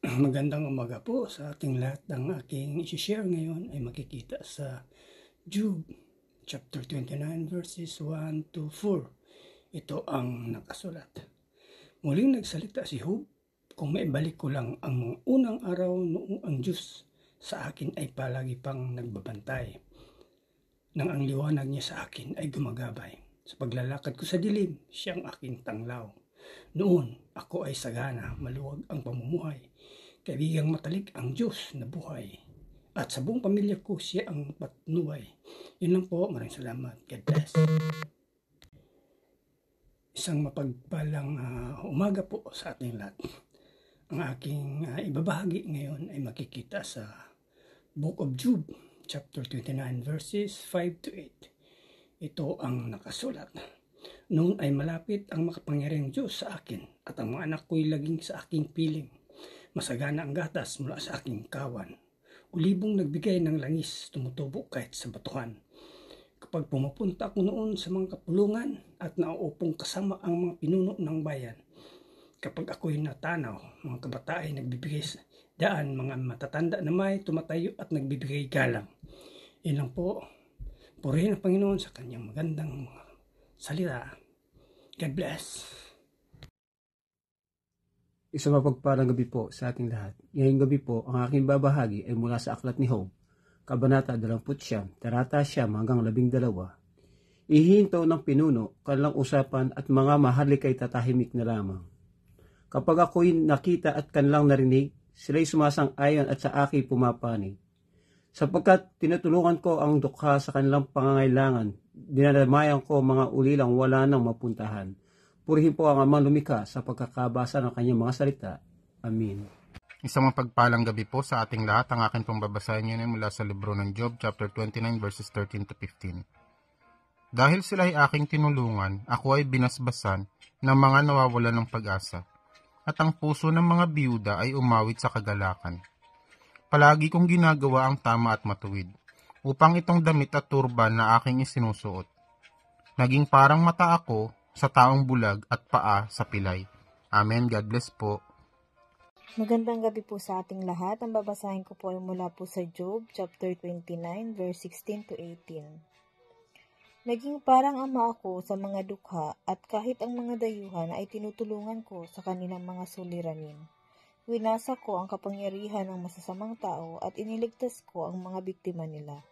Magandang umaga po sa ating lahat. Ang aking isi-share ngayon ay makikita sa Job chapter 29 verses 1 to 4. Ito ang nakasulat. Muling nagsalita si Job, kung maibalik ko lang ang mga unang araw noong ang Diyos sa akin ay palagi pang nagbabantay, nang ang liwanag niya sa akin ay gumagabay. Sa paglalakad ko sa dilim, siya ang aking tanglaw. Noon, ako ay sagana, maluwag ang pamumuhay. Kaibigang matalik ang Diyos na buhay. At sa buong pamilya ko, siya ang patnubay. Yun lang po. Maraming salamat. God bless. Isang mapagpalang umaga po sa ating lahat. Ang aking ibabahagi ngayon ay makikita sa Book of Job, chapter 29, verses 5 to 8. Ito ang nakasulat. Noon ay malapit ang makapangyarihang Diyos sa akin, at ang mga anak ko'y laging sa aking piling. Masagana ang gatas mula sa aking kawan. Ulibong nagbigay ng langis, tumutubo kahit sa batuhan. Kapag pumupunta ako noon sa mga kapulungan at nauupong kasama ang mga pinuno ng bayan, kapag ako'y natanaw, mga kabataan ay nagbibigay daan, mga matatanda na may tumatayo at nagbibigay galang. Yan lang po. Purihin ang Panginoon sa kanyang magandang salita. God bless. Isang mapagpalang gabi po sa ating lahat. Ngayong gabi po, ang aking babahagi ay mula sa aklat ni Job, Kabanata 29, Talata 9 hanggang 12. Ihinto ng pinuno, kanilang usapan at mga maharlikay tatahimik na lamang. Kapag ako'y nakita at kanilang narinig, sila'y sumasang-ayon at sa aking pumapanig. Sapagkat tinutulungan ko ang dukha sa kanilang pangangailangan, dinadamayan ko mga ulilang wala nang mapuntahan. Purihin po ang Amang lumikha sa pagkakabasa ng kanyang mga salita. Amen. Isang mapagpalang gabi po sa ating lahat. Ang akin pong babasahin ngayon ay mula sa libro ng Job, chapter 29, verses 13 to 15. Dahil sila ay aking tinulungan, ako ay binasbasan ng mga nawawalan ng pag-asa, at ang puso ng mga biyuda ay umawit sa kagalakan. Palagi kong ginagawa ang tama at matuwid, upang itong damit at turban na aking isinusuot. Naging parang mata ako sa taong bulag at paa sa pilay. Amen. God bless po. Magandang gabi po sa ating lahat. Ang babasahin ko po ay mula po sa Job, chapter 29, verse 16 to 18. Naging parang ama ako sa mga dukha, at kahit ang mga dayuhan ay tinutulungan ko sa kanilang mga suliranin. Winasa ko ang kapangyarihan ng masasamang tao at iniligtas ko ang mga biktima nila.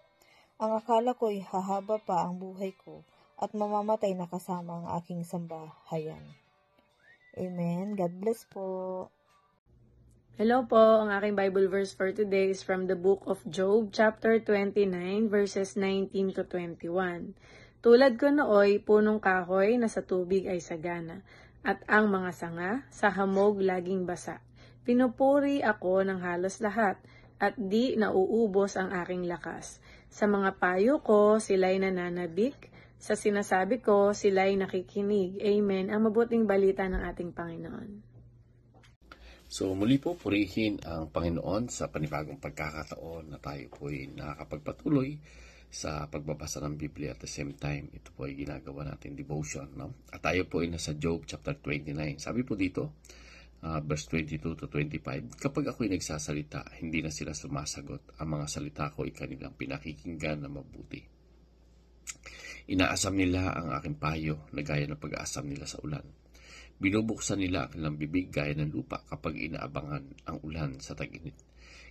Ang akala ko ay hahaba pa ang buhay ko at mamamatay na kasama ang aking sambahayan. Amen. God bless po. Hello po, ang aking Bible verse for today is from the book of Job, chapter 29, verses 19 to 21. Tulad ko nooy, punong kahoy na sa tubig ay sagana, at ang mga sanga sa hamog laging basa. Pinupuri ako ng halos lahat, at di nauubos ang aking lakas. Sa mga payo ko, sila'y nananabik. Sa sinasabi ko, sila'y nakikinig. Amen. Ang mabuting balita ng ating Panginoon. So muli po, purihin ang Panginoon sa panibagong pagkakataon na tayo po ay nakakapagpatuloy sa pagbabasa ng Biblia at the same time. Ito po ay ginagawa natin devotion. No? At tayo po ay nasa Job chapter 29. Sabi po dito, verse 22 to 25, kapag ako'y nagsasalita, hindi na sila sumasagot. Ang mga salita ko ay kanilang pinakikinggan na mabuti. Inaasam nila ang aking payo na gaya ng pag-aasam nila sa ulan. Binubuksan nila ang kanilang bibig gaya ng lupa kapag inaabangan ang ulan sa tag-init.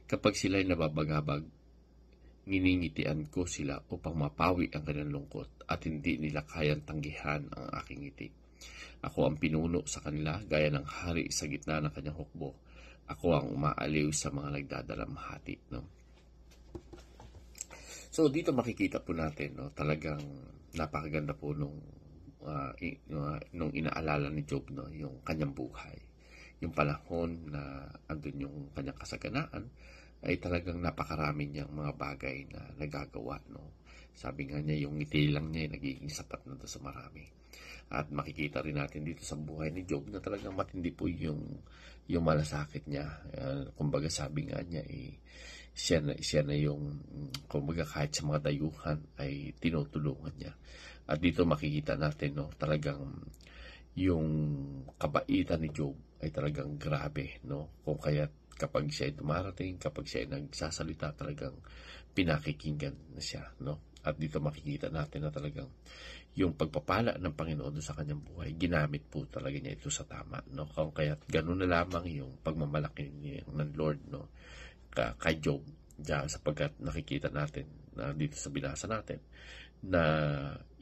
Kapag sila'y nababagabag, nginingitian ko sila upang mapawi ang kanilang lungkot at hindi nila kayang tanggihan ang aking ngiti. Ako ang pinuno sa kanila gaya ng hari sa gitna ng kanyang hukbo. Ako ang umaaliw sa mga nagdadalamhati. No? So dito makikita po natin, no, talagang napakaganda po nung inaalala ni Job, no, yung kanyang buhay. Yung panahon na andun yung kanyang kasaganaan ay talagang napakarami niyang mga bagay na nagagawa. No? Sabi nga niya, yung ngiti lang niya ay nagiging sapat na sa marami. At makikita rin natin dito sa buhay ni Job na talagang matindi po yung malasakit niya. Kumbaga sabi nga niya, siya na yung, kumbaga kahit sa mga dayuhan ay tinutulungan niya. At dito makikita natin, no, talagang yung kabaitan ni Job ay talagang grabe, no? Kung kaya't Kapag siya ay dumarating, kapag siya ay nagsasalita, talagang pinakikinggan na siya, no? At dito makikita natin na talagang yung pagpapala ng Panginoon sa kanyang buhay, ginamit po talaga niya ito sa tama, no? Kaya ganoon na lamang yung pagmamalaki ng Lord, no? Kay Job, sapagkat nakikita natin na dito sa binasa natin na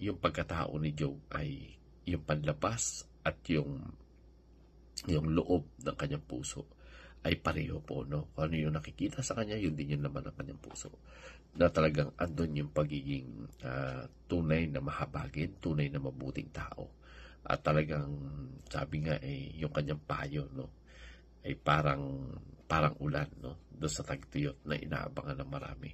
yung pagkatao ni Job ay yung panlabas at yung loob ng kanyang puso ay pareho po, no? Kung ano yung nakikita sa kanya, yun din yung laman ng kanyang puso. Na talagang andun yung pagiging tunay na mahabagin, tunay na mabuting tao. At talagang, sabi nga, yung kanyang payo, no? Ay parang ulan, no? Doon sa tagtuyot na inaabangan ng marami.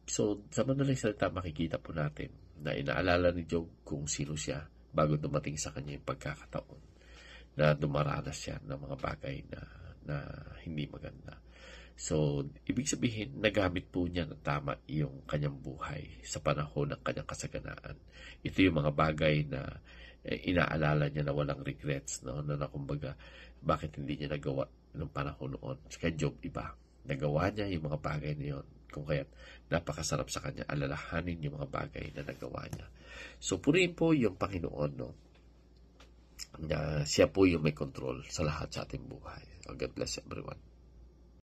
So, sa madaling salita, makikita po natin na inaalala ni Job kung sino siya bago dumating sa kanya yung pagkakataon na dumaranas siya ng mga bagay na hindi maganda. So, ibig sabihin, nagamit po niya na tama yung kanyang buhay sa panahon ng kanyang kasaganaan. Ito yung mga bagay na inaalala niya na walang regrets, no? Na kumbaga, bakit hindi niya nagawa ng panahon noon? Kaya Job, iba. Nagawa niya yung mga bagay na yun. Kung kaya't napakasarap sa kanya alalahanin yung mga bagay na nagawa niya. So, purihin po yung Panginoon, no? Na siya po yung may control sa lahat sa ating buhay. God bless everyone.